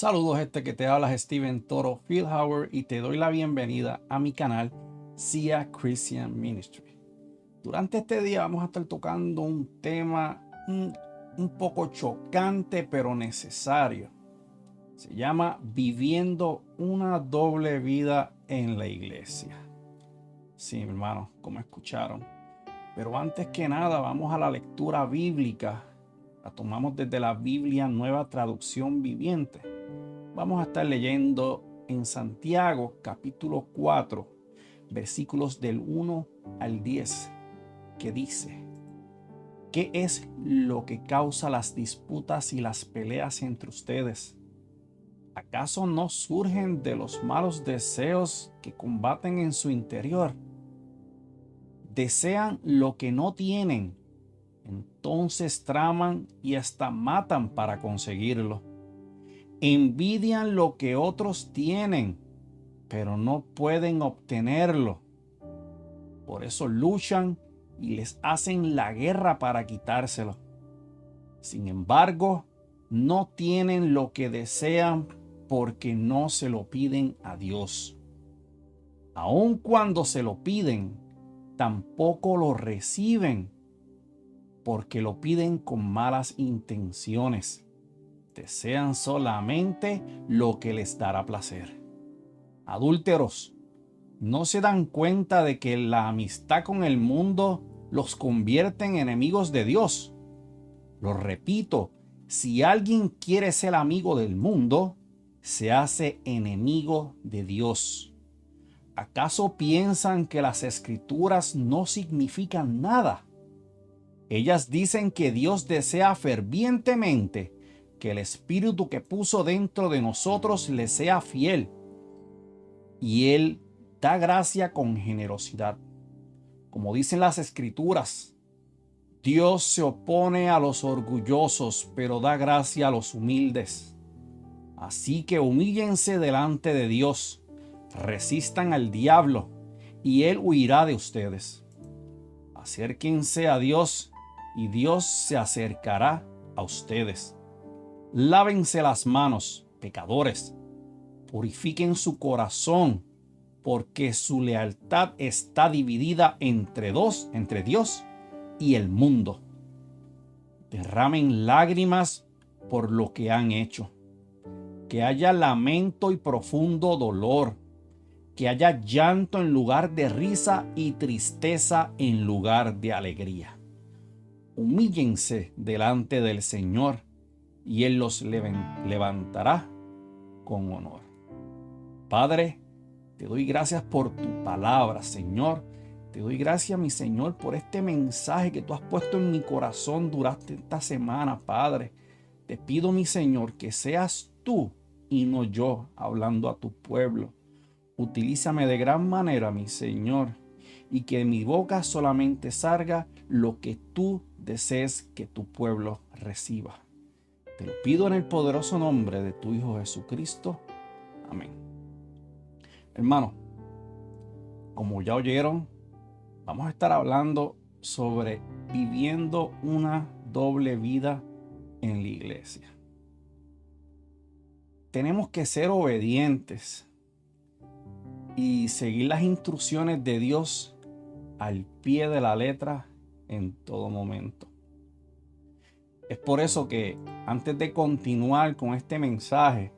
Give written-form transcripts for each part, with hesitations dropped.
Saludos, que te habla es Steven Toro Fieldhauer y te doy la bienvenida a mi canal SIA Christian Ministry. Durante este día vamos a estar tocando un tema un poco chocante pero necesario. Se llama viviendo una doble vida en la iglesia. Sí, hermanos, como escucharon. Pero antes que nada vamos a la lectura bíblica. La tomamos desde la Biblia Nueva Traducción Viviente. Vamos a estar leyendo en Santiago capítulo 4, versículos del 1 al 10, que dice: ¿qué es lo que causa las disputas y las peleas entre ustedes? ¿Acaso no surgen de los malos deseos que combaten en su interior? Desean lo que no tienen, entonces traman y hasta matan para conseguirlo. Envidian lo que otros tienen, pero no pueden obtenerlo. Por eso luchan y les hacen la guerra para quitárselo. Sin embargo, no tienen lo que desean porque no se lo piden a Dios. Aun cuando se lo piden, tampoco lo reciben porque lo piden con malas intenciones. Desean solamente lo que les dará placer. Adúlteros, ¿no se dan cuenta de que la amistad con el mundo los convierte en enemigos de Dios? Lo repito, si alguien quiere ser amigo del mundo, se hace enemigo de Dios. ¿Acaso piensan que las escrituras no significan nada? Ellas dicen que Dios desea fervientemente que el Espíritu que puso dentro de nosotros le sea fiel. Y Él da gracia con generosidad. Como dicen las Escrituras, Dios se opone a los orgullosos, pero da gracia a los humildes. Así que humíllense delante de Dios, resistan al diablo, y Él huirá de ustedes. Acérquense a Dios, y Dios se acercará a ustedes. Lávense las manos, pecadores. Purifiquen su corazón, porque su lealtad está dividida entre Dios y el mundo. Derramen lágrimas por lo que han hecho. Que haya lamento y profundo dolor. Que haya llanto en lugar de risa y tristeza en lugar de alegría. Humíllense delante del Señor y Él los levantará con honor. Padre, te doy gracias por tu palabra, Señor. Te doy gracias, mi Señor, por este mensaje que tú has puesto en mi corazón durante esta semana, Padre. Te pido, mi Señor, que seas tú y no yo hablando a tu pueblo. Utilízame de gran manera, mi Señor, y que de mi boca solamente salga lo que tú desees que tu pueblo reciba. Te lo pido en el poderoso nombre de tu Hijo Jesucristo. Amén. Hermano, como ya oyeron, vamos a estar hablando sobre viviendo una doble vida en la iglesia. Tenemos que ser obedientes y seguir las instrucciones de Dios al pie de la letra en todo momento. Es por eso que antes de continuar con este mensaje,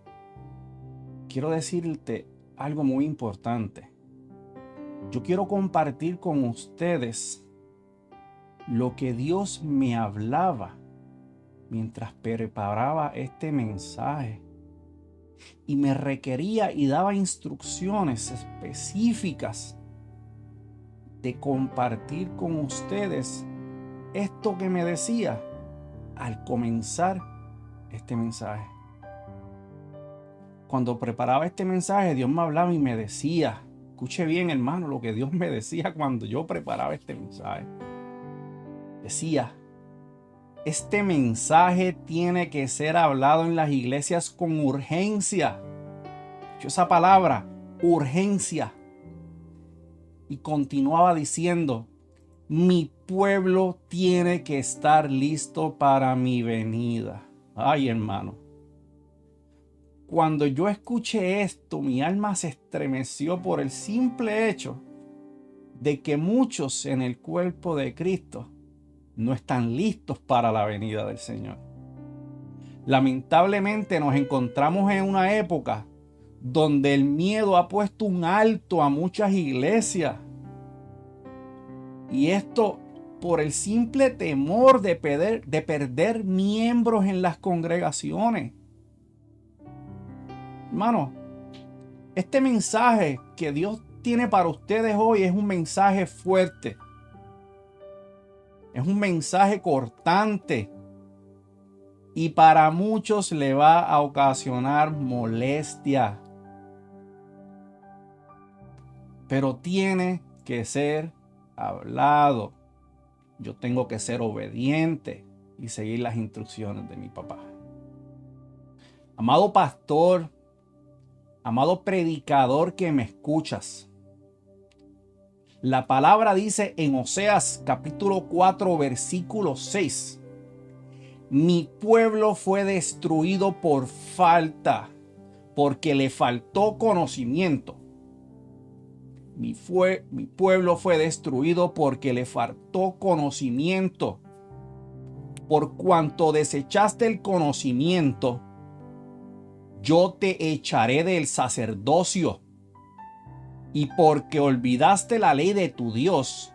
quiero decirte algo muy importante. Yo quiero compartir con ustedes lo que Dios me hablaba mientras preparaba este mensaje y me requería y daba instrucciones específicas de compartir con ustedes esto que me decía al comenzar este mensaje. Cuando preparaba este mensaje, Dios me hablaba y me decía, escuche bien, hermano, lo que Dios me decía cuando yo preparaba este mensaje. Decía, este mensaje tiene que ser hablado en las iglesias con urgencia. Escucho esa palabra, urgencia. Y continuaba diciendo, mi pueblo tiene que estar listo para mi venida. Ay, hermano. Cuando yo escuché esto, mi alma se estremeció por el simple hecho de que muchos en el cuerpo de Cristo no están listos para la venida del Señor. Lamentablemente nos encontramos en una época donde el miedo ha puesto un alto a muchas iglesias. Y esto por el simple temor de perder miembros en las congregaciones. Hermano, este mensaje que Dios tiene para ustedes hoy es un mensaje fuerte. Es un mensaje cortante. Y para muchos le va a ocasionar molestia. Pero tiene que ser hablado. Yo tengo que ser obediente y seguir las instrucciones de mi papá. Amado pastor, amado predicador que me escuchas, la palabra dice en Oseas capítulo 4 versículo 6: mi pueblo fue destruido por falta, porque le faltó conocimiento. Mi pueblo fue destruido porque le faltó conocimiento. Por cuanto desechaste el conocimiento, yo te echaré del sacerdocio. Y porque olvidaste la ley de tu Dios,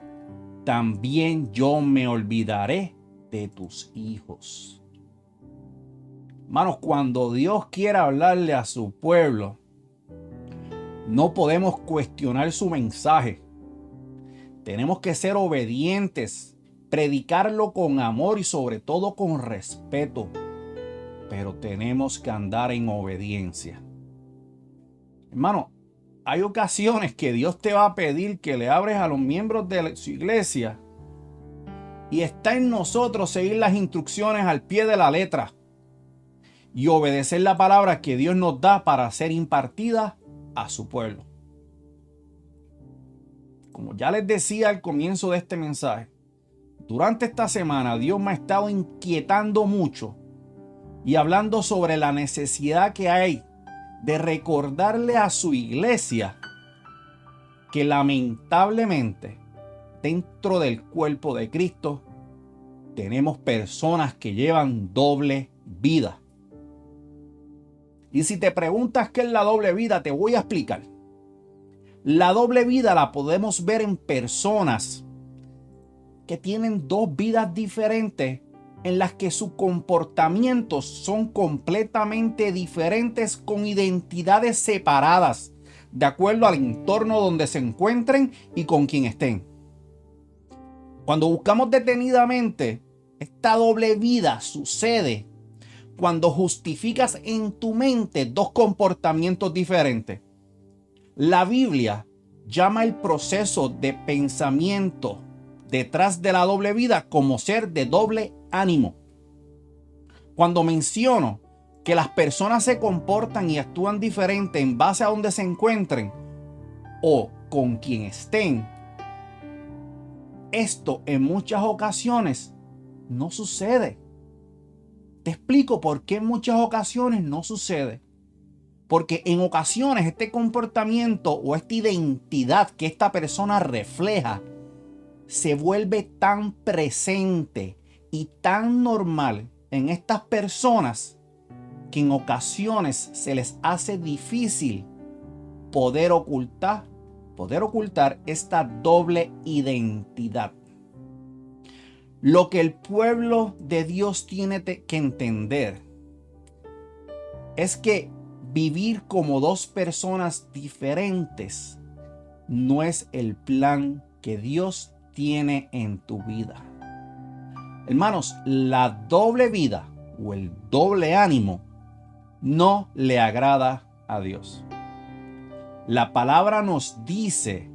también yo me olvidaré de tus hijos. Hermanos, cuando Dios quiere hablarle a su pueblo, no podemos cuestionar su mensaje. Tenemos que ser obedientes, predicarlo con amor y sobre todo con respeto. Pero tenemos que andar en obediencia. Hermano, hay ocasiones que Dios te va a pedir que le abres a los miembros de su iglesia y está en nosotros seguir las instrucciones al pie de la letra y obedecer la palabra que Dios nos da para ser impartida a su pueblo. Como ya les decía al comienzo de este mensaje, durante esta semana Dios me ha estado inquietando mucho y hablando sobre la necesidad que hay de recordarle a su iglesia que lamentablemente dentro del cuerpo de Cristo tenemos personas que llevan doble vida. Y si te preguntas qué es la doble vida, te voy a explicar. La doble vida la podemos ver en personas que tienen dos vidas diferentes en las que sus comportamientos son completamente diferentes con identidades separadas de acuerdo al entorno donde se encuentren y con quien estén. Cuando buscamos detenidamente, esta doble vida sucede cuando justificas en tu mente dos comportamientos diferentes. La Biblia llama el proceso de pensamiento detrás de la doble vida como ser de doble ánimo. Cuando menciono que las personas se comportan y actúan diferente en base a donde se encuentren o con quien estén, esto en muchas ocasiones no sucede. Te explico por qué en muchas ocasiones no sucede. Porque en ocasiones este comportamiento o esta identidad que esta persona refleja se vuelve tan presente y tan normal en estas personas que en ocasiones se les hace difícil poder ocultar esta doble identidad. Lo que el pueblo de Dios tiene que entender es que vivir como dos personas diferentes no es el plan que Dios tiene en tu vida. Hermanos, la doble vida o el doble ánimo no le agrada a Dios. La palabra nos dice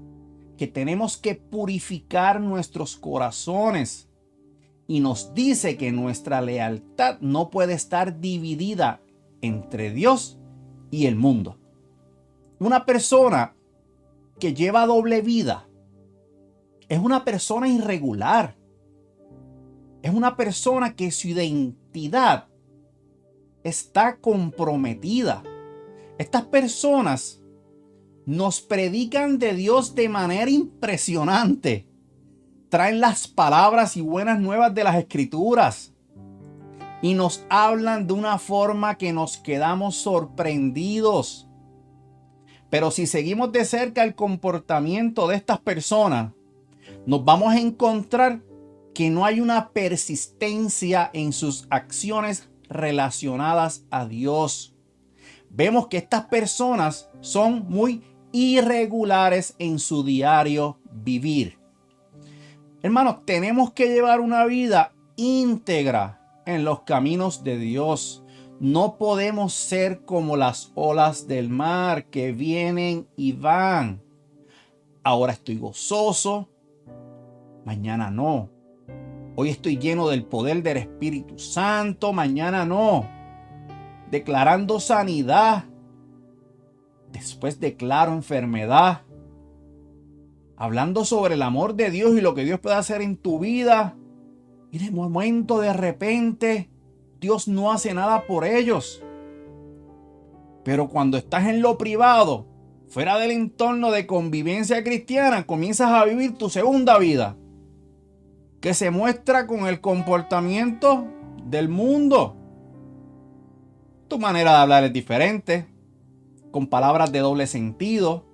que tenemos que purificar nuestros corazones y nos dice que nuestra lealtad no puede estar dividida entre Dios y el mundo. Una persona que lleva doble vida es una persona irregular. Es una persona que su identidad está comprometida. Estas personas nos predican de Dios de manera impresionante. Traen las palabras y buenas nuevas de las Escrituras y nos hablan de una forma que nos quedamos sorprendidos. Pero si seguimos de cerca el comportamiento de estas personas, nos vamos a encontrar que no hay una persistencia en sus acciones relacionadas a Dios. Vemos que estas personas son muy irregulares en su diario vivir. Hermanos, tenemos que llevar una vida íntegra en los caminos de Dios. No podemos ser como las olas del mar que vienen y van. Ahora estoy gozoso, mañana no. Hoy estoy lleno del poder del Espíritu Santo, mañana no. Declarando sanidad, después declaro enfermedad. Hablando sobre el amor de Dios y lo que Dios puede hacer en tu vida. Y de momento, de repente, Dios no hace nada por ellos. Pero cuando estás en lo privado, fuera del entorno de convivencia cristiana, comienzas a vivir tu segunda vida, que se muestra con el comportamiento del mundo. Tu manera de hablar es diferente, con palabras de doble sentido.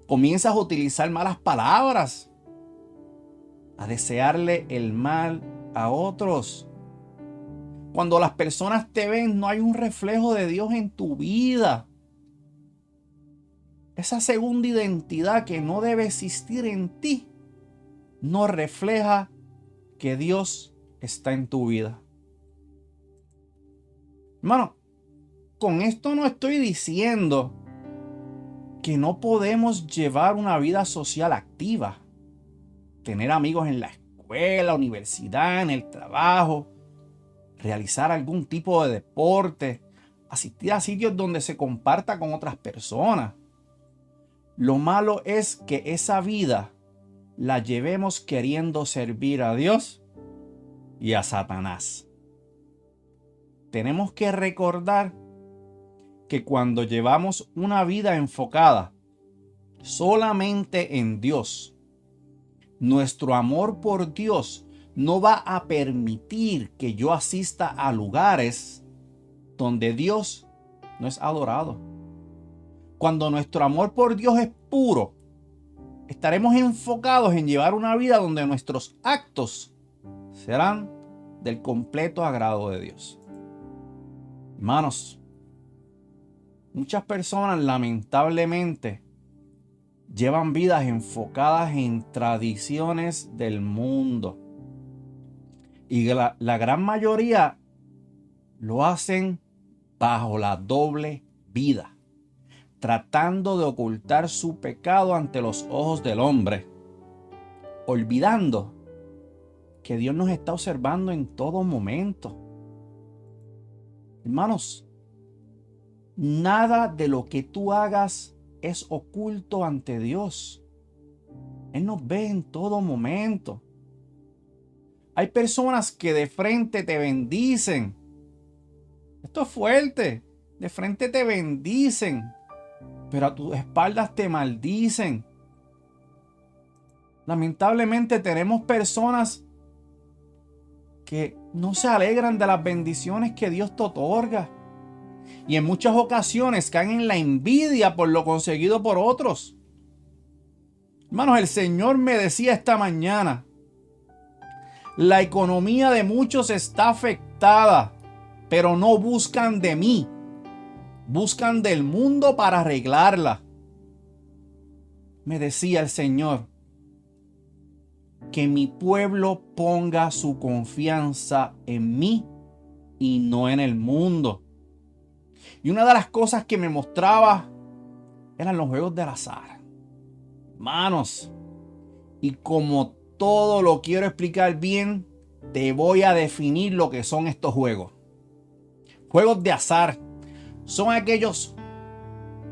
Comienzas a utilizar malas palabras, a desearle el mal a otros. Cuando las personas te ven, no hay un reflejo de Dios en tu vida. Esa segunda identidad que no debe existir en ti no refleja que Dios está en tu vida. Hermano, con esto no estoy diciendo que no podemos llevar una vida social activa, tener amigos en la escuela, universidad, en el trabajo, realizar algún tipo de deporte, asistir a sitios donde se comparta con otras personas. Lo malo es que esa vida la llevemos queriendo servir a Dios y a Satanás. Tenemos que recordar que cuando llevamos una vida enfocada solamente en Dios, nuestro amor por Dios no va a permitir que yo asista a lugares donde Dios no es adorado. Cuando nuestro amor por Dios es puro, estaremos enfocados en llevar una vida donde nuestros actos serán del completo agrado de Dios. Hermanos, muchas personas lamentablemente llevan vidas enfocadas en tradiciones del mundo. Y la gran mayoría lo hacen bajo la doble vida, tratando de ocultar su pecado ante los ojos del hombre, olvidando que Dios nos está observando en todo momento. Hermanos, nada de lo que tú hagas es oculto ante Dios. Él nos ve en todo momento. Hay personas que de frente te bendicen. Esto es fuerte. De frente te bendicen, pero a tus espaldas te maldicen. Lamentablemente tenemos personas que no se alegran de las bendiciones que Dios te otorga. Y en muchas ocasiones caen en la envidia por lo conseguido por otros. Hermanos, el Señor me decía esta mañana, la economía de muchos está afectada, pero no buscan de mí. Buscan del mundo para arreglarla. Me decía el Señor, que mi pueblo ponga su confianza en mí y no en el mundo. Y una de las cosas que me mostraba eran los juegos del azar. Hermanos, y como todo lo quiero explicar bien, te voy a definir lo que son estos juegos. Juegos de azar son aquellos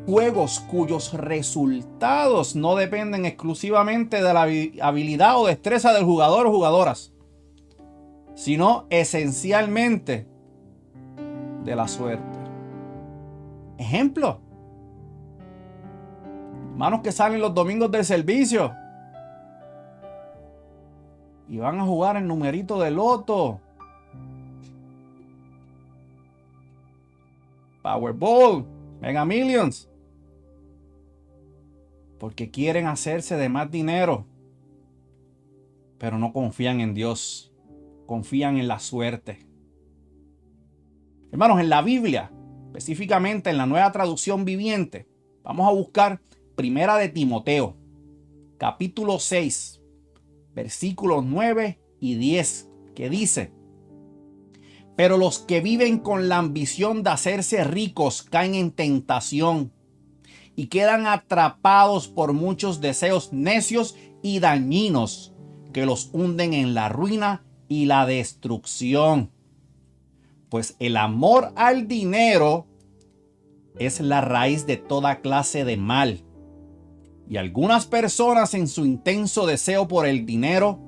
juegos cuyos resultados no dependen exclusivamente de la habilidad o destreza del jugador o jugadoras, sino esencialmente de la suerte. Ejemplo. Hermanos que salen los domingos del servicio y van a jugar el numerito de loto, Powerball, Mega Millions, porque quieren hacerse de más dinero, pero no confían en Dios, confían en la suerte. Hermanos, en la Biblia, específicamente en la Nueva Traducción Viviente, vamos a buscar Primera de Timoteo, capítulo 6, versículos 9 y 10, que dice: pero los que viven con la ambición de hacerse ricos caen en tentación y quedan atrapados por muchos deseos necios y dañinos que los hunden en la ruina y la destrucción. Pues el amor al dinero es la raíz de toda clase de mal. Y algunas personas, en su intenso deseo por el dinero,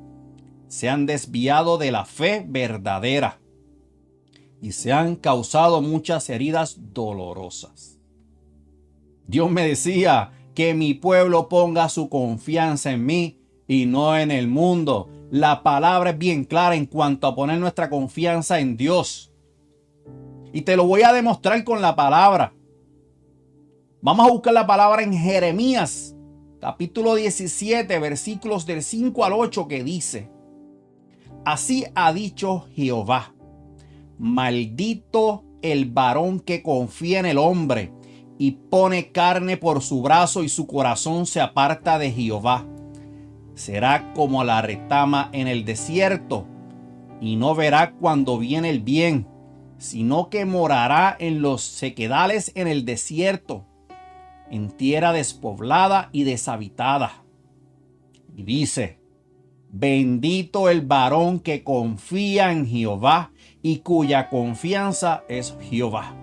se han desviado de la fe verdadera y se han causado muchas heridas dolorosas. Dios me decía que mi pueblo ponga su confianza en mí y no en el mundo. La palabra es bien clara en cuanto a poner nuestra confianza en Dios. Y te lo voy a demostrar con la palabra. Vamos a buscar la palabra en Jeremías, capítulo 17, versículos del 5 al 8, que dice: así ha dicho Jehová, maldito el varón que confía en el hombre y pone carne por su brazo y su corazón se aparta de Jehová. Será como la retama en el desierto y no verá cuando viene el bien, sino que morará en los sequedales en el desierto, en tierra despoblada y deshabitada. Y dice: bendito el varón que confía en Jehová y cuya confianza es Jehová,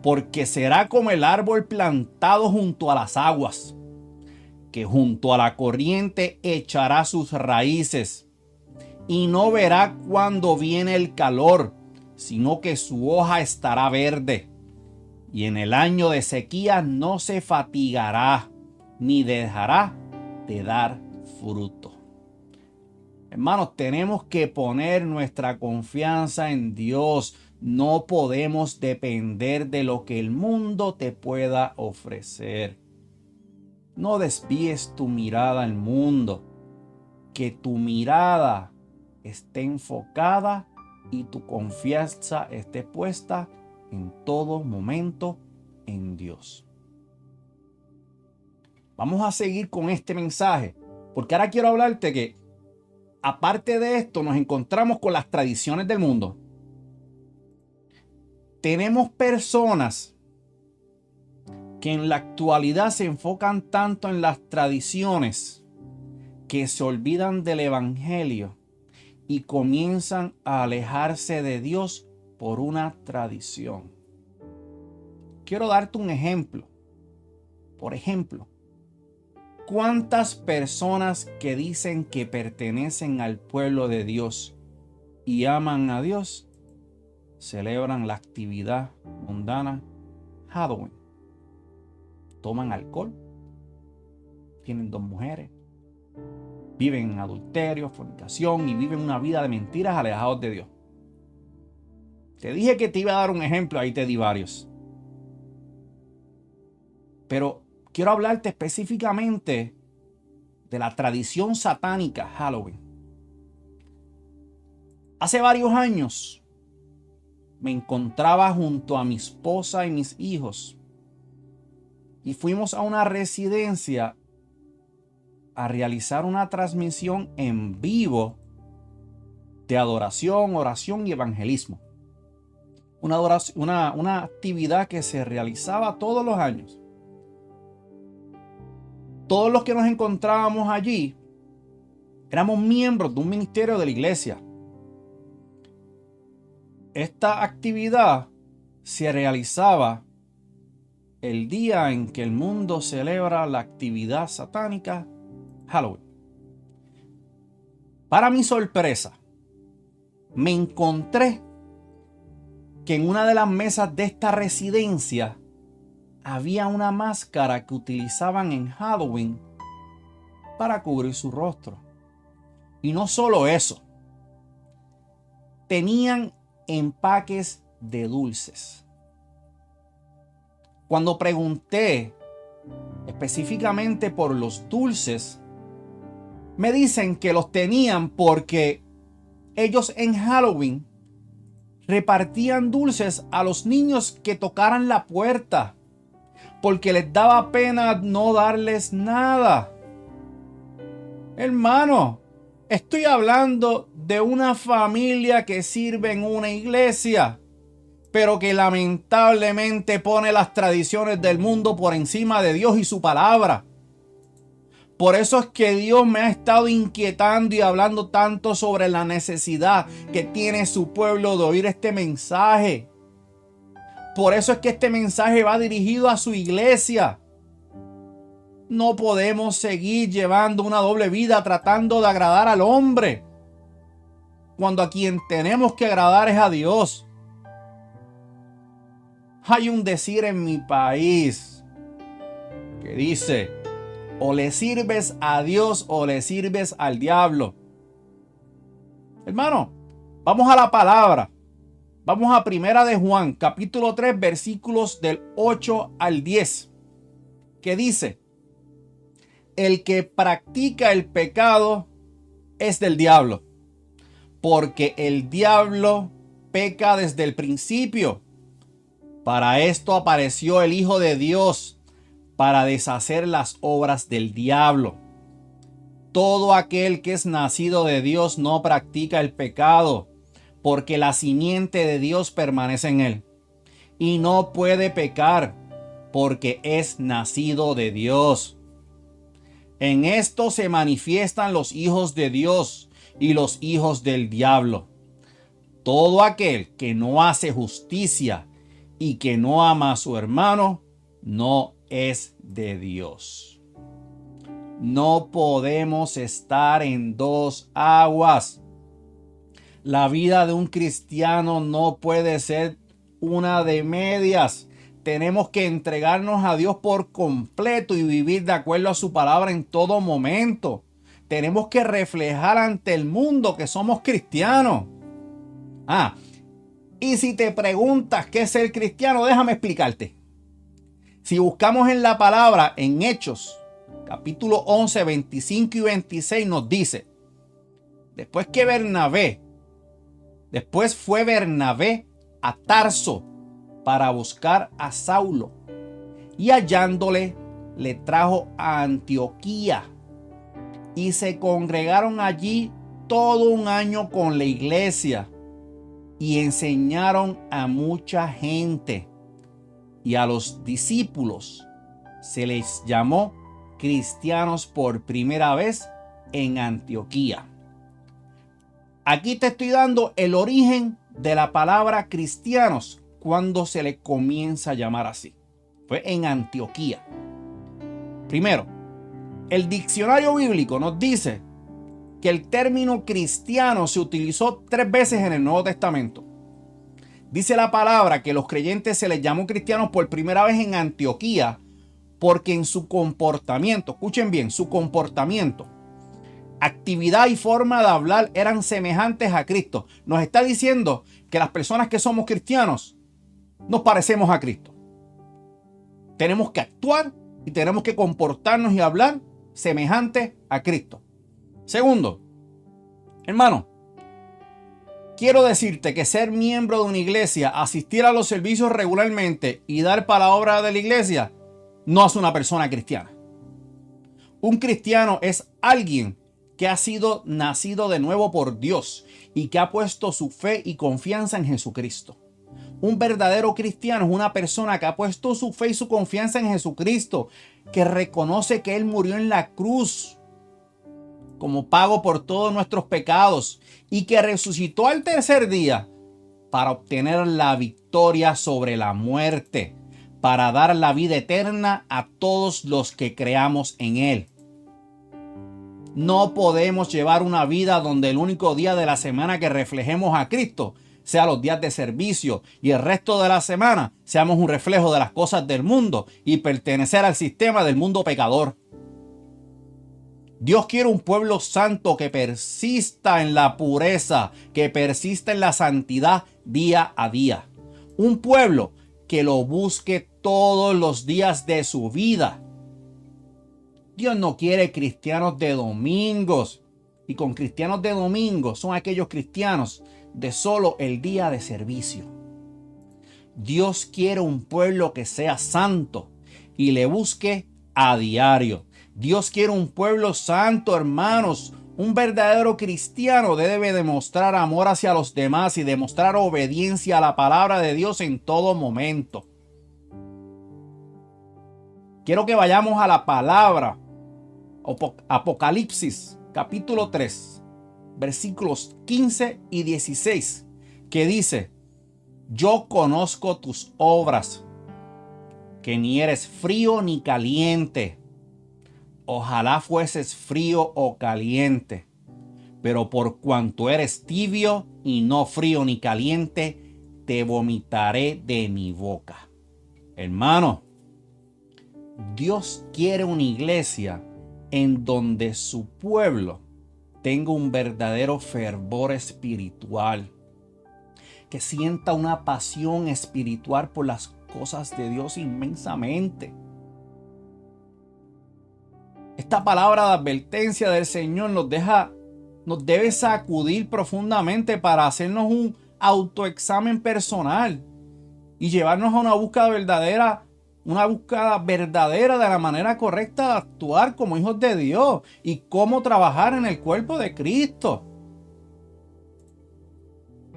porque será como el árbol plantado junto a las aguas, que junto a la corriente echará sus raíces, y no verá cuando viene el calor, sino que su hoja estará verde, y en el año de sequía no se fatigará, ni dejará de dar fruto. Hermanos, tenemos que poner nuestra confianza en Dios. No podemos depender de lo que el mundo te pueda ofrecer. No desvíes tu mirada al mundo. Que tu mirada esté enfocada y tu confianza esté puesta en todo momento en Dios. Vamos a seguir con este mensaje, porque ahora quiero hablarte que, aparte de esto, nos encontramos con las tradiciones del mundo. Tenemos personas que en la actualidad se enfocan tanto en las tradiciones que se olvidan del evangelio y comienzan a alejarse de Dios por una tradición. Quiero darte un ejemplo. Por ejemplo, ¿cuántas personas que dicen que pertenecen al pueblo de Dios y aman a Dios celebran la actividad mundana Halloween? Toman alcohol, tienen 2 mujeres, viven en adulterio, fornicación y viven una vida de mentiras alejados de Dios. Te dije que te iba a dar un ejemplo, ahí te di varios. Pero quiero hablarte específicamente de la tradición satánica Halloween. Hace varios años me encontraba junto a mi esposa y mis hijos y fuimos a una residencia a realizar una transmisión en vivo de adoración, oración y evangelismo. Una actividad que se realizaba todos los años. Todos los que nos encontrábamos allí éramos miembros de un ministerio de la iglesia. Esta actividad se realizaba el día en que el mundo celebra la actividad satánica Halloween. Para mi sorpresa, me encontré que en una de las mesas de esta residencia había una máscara que utilizaban en Halloween para cubrir su rostro. Y no solo eso, tenían empaques de dulces. Cuando pregunté específicamente por los dulces, me dicen que los tenían porque ellos en Halloween repartían dulces a los niños que tocaran la puerta, porque les daba pena no darles nada. Hermano, estoy hablando de una familia que sirve en una iglesia, pero que lamentablemente pone las tradiciones del mundo por encima de Dios y su palabra. Por eso es que Dios me ha estado inquietando y hablando tanto sobre la necesidad que tiene su pueblo de oír este mensaje. Por eso es que este mensaje va dirigido a su iglesia. No podemos seguir llevando una doble vida tratando de agradar al hombre, cuando a quien tenemos que agradar es a Dios. Hay un decir en mi país que dice: o le sirves a Dios o le sirves al diablo. Hermano, vamos a la palabra. Vamos a Primera de Juan, capítulo 3, versículos del 8 al 10, que dice: el que practica el pecado es del diablo, porque el diablo peca desde el principio. Para esto apareció el Hijo de Dios, para deshacer las obras del diablo. Todo aquel que es nacido de Dios no practica el pecado, porque la simiente de Dios permanece en él, y no puede pecar, porque es nacido de Dios. En esto se manifiestan los hijos de Dios y los hijos del diablo. Todo aquel que no hace justicia y que no ama a su hermano, no es de Dios. No podemos estar en dos aguas. La vida de un cristiano no puede ser una de medias. Tenemos que entregarnos a Dios por completo y vivir de acuerdo a su palabra en todo momento. Tenemos que reflejar ante el mundo que somos cristianos. Y si te preguntas qué es ser cristiano, déjame explicarte. Si buscamos en la palabra, en Hechos, capítulo 11, 25 y 26 nos dice: después fue Bernabé a Tarso para buscar a Saulo, y hallándole le trajo a Antioquía, y se congregaron allí todo un año con la iglesia y enseñaron a mucha gente, y a los discípulos se les llamó cristianos por primera vez en Antioquía. Aquí te estoy dando el origen de la palabra cristianos, cuando se le comienza a llamar así. Fue en Antioquía. Primero, el diccionario bíblico nos dice que el término cristiano se utilizó 3 veces en el Nuevo Testamento. Dice la palabra que los creyentes se les llamó cristianos por primera vez en Antioquía, porque en su comportamiento, escuchen bien, su comportamiento, actividad y forma de hablar eran semejantes a Cristo. Nos está diciendo que las personas que somos cristianos nos parecemos a Cristo. Tenemos que actuar y tenemos que comportarnos y hablar semejante a Cristo. Segundo, hermano, quiero decirte que ser miembro de una iglesia, asistir a los servicios regularmente y dar para la obra de la iglesia, no es una persona cristiana. Un cristiano es alguien que ha sido nacido de nuevo por Dios y que ha puesto su fe y confianza en Jesucristo. Un verdadero cristiano es una persona que ha puesto su fe y su confianza en Jesucristo, que reconoce que Él murió en la cruz como pago por todos nuestros pecados y que resucitó al tercer día para obtener la victoria sobre la muerte, para dar la vida eterna a todos los que creamos en Él. No podemos llevar una vida donde el único día de la semana que reflejemos a Cristo sea los días de servicio y el resto de la semana seamos un reflejo de las cosas del mundo y pertenecer al sistema del mundo pecador. Dios quiere un pueblo santo que persista en la pureza, que persista en la santidad día a día. Un pueblo que lo busque todos los días de su vida. Dios no quiere cristianos de domingos. Y con cristianos de domingo son aquellos cristianos de solo el día de servicio. Dios quiere un pueblo que sea santo y le busque a diario. Dios quiere un pueblo santo, hermanos. Un verdadero cristiano debe demostrar amor hacia los demás y demostrar obediencia a la palabra de Dios en todo momento. Quiero que vayamos a la palabra. Apocalipsis, capítulo 3, versículos 15 y 16, que dice: yo conozco tus obras, que ni eres frío ni caliente. Ojalá fueses frío o caliente, pero por cuanto eres tibio y no frío ni caliente, te vomitaré de mi boca. Hermano, Dios quiere una iglesia en donde su pueblo tenga un verdadero fervor espiritual, que sienta una pasión espiritual por las cosas de Dios inmensamente. Esta palabra de advertencia del Señor nos debe sacudir profundamente para hacernos un autoexamen personal y llevarnos a una búsqueda verdadera de la manera correcta de actuar como hijos de Dios y cómo trabajar en el cuerpo de Cristo.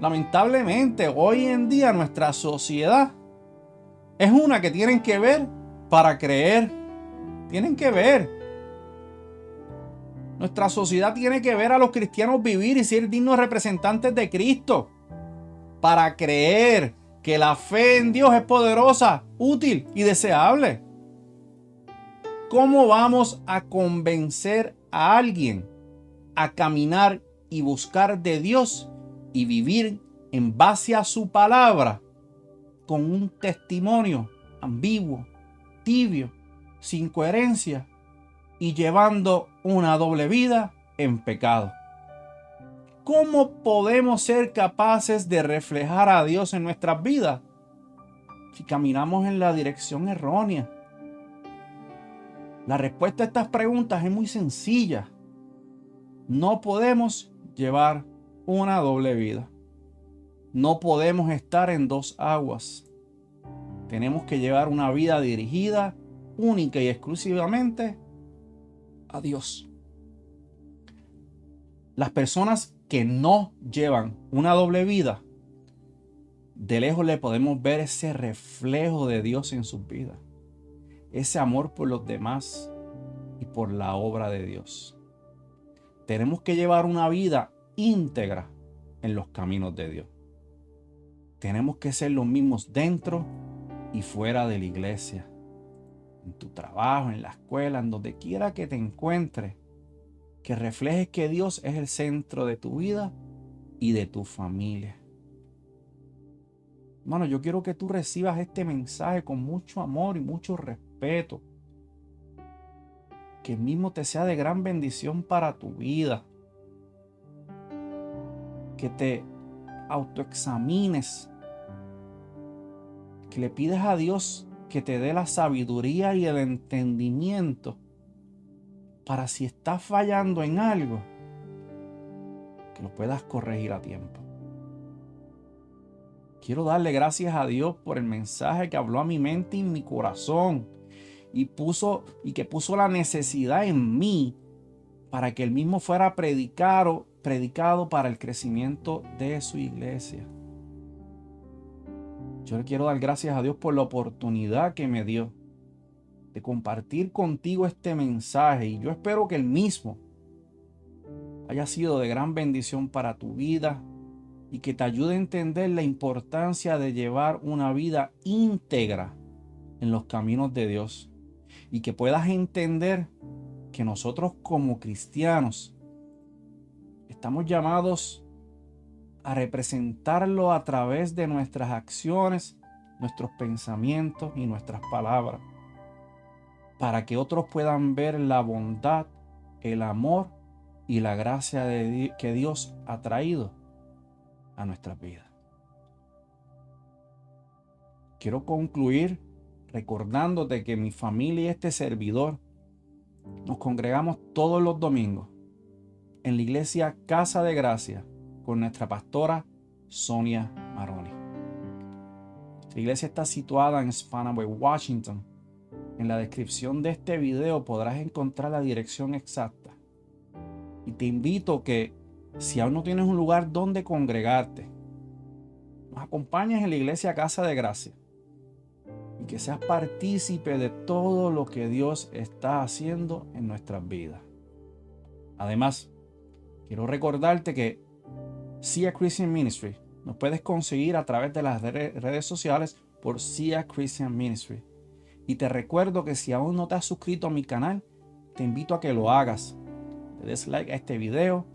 Lamentablemente, hoy en día nuestra sociedad es una que tienen que ver para creer. Tienen que ver. Nuestra sociedad tiene que ver a los cristianos vivir y ser dignos representantes de Cristo para creer que la fe en Dios es poderosa, útil y deseable. ¿Cómo vamos a convencer a alguien a caminar y buscar de Dios y vivir en base a su palabra con un testimonio ambiguo, tibio, sin coherencia y llevando una doble vida en pecado? ¿Cómo podemos ser capaces de reflejar a Dios en nuestras vidas si caminamos en la dirección errónea? La respuesta a estas preguntas es muy sencilla. No podemos llevar una doble vida. No podemos estar en dos aguas. Tenemos que llevar una vida dirigida única y exclusivamente a Dios. Las personas que no llevan una doble vida, de lejos le podemos ver ese reflejo de Dios en sus vidas, ese amor por los demás y por la obra de Dios. Tenemos que llevar una vida íntegra en los caminos de Dios. Tenemos que ser los mismos dentro y fuera de la iglesia, en tu trabajo, en la escuela, en donde quiera que te encuentres, que reflejes que Dios es el centro de tu vida y de tu familia. Hermano, yo quiero que tú recibas este mensaje con mucho amor y mucho respeto. Que mismo te sea de gran bendición para tu vida. Que te autoexamines. Que le pides a Dios que te dé la sabiduría y el entendimiento para, si estás fallando en algo, que lo puedas corregir a tiempo. Quiero darle gracias a Dios por el mensaje que habló a mi mente y mi corazón y que puso la necesidad en mí para que el mismo fuera predicado para el crecimiento de su iglesia. Yo le quiero dar gracias a Dios por la oportunidad que me dio de compartir contigo este mensaje, y yo espero que el mismo haya sido de gran bendición para tu vida y que te ayude a entender la importancia de llevar una vida íntegra en los caminos de Dios, y que puedas entender que nosotros como cristianos estamos llamados a representarlo a través de nuestras acciones, nuestros pensamientos y nuestras palabras, para que otros puedan ver la bondad, el amor y la gracia que Dios ha traído a nuestras vidas. Quiero concluir recordándote que mi familia y este servidor nos congregamos todos los domingos en la iglesia Casa de Gracia con nuestra pastora Sonia Maroni. La iglesia está situada en Spanaway, Washington. En la descripción de este video podrás encontrar la dirección exacta. Y te invito que, si aún no tienes un lugar donde congregarte, nos acompañes en la iglesia Casa de Gracia y que seas partícipe de todo lo que Dios está haciendo en nuestras vidas. Además, quiero recordarte que Sia Christian Ministry nos puedes conseguir a través de las redes sociales por Sia Christian Ministry. Y te recuerdo que si aún no te has suscrito a mi canal, te invito a que lo hagas. Le des like a este video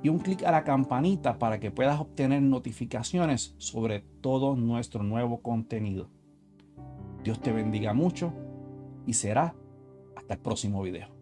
y un clic a la campanita para que puedas obtener notificaciones sobre todo nuestro nuevo contenido. Dios te bendiga mucho y será hasta el próximo video.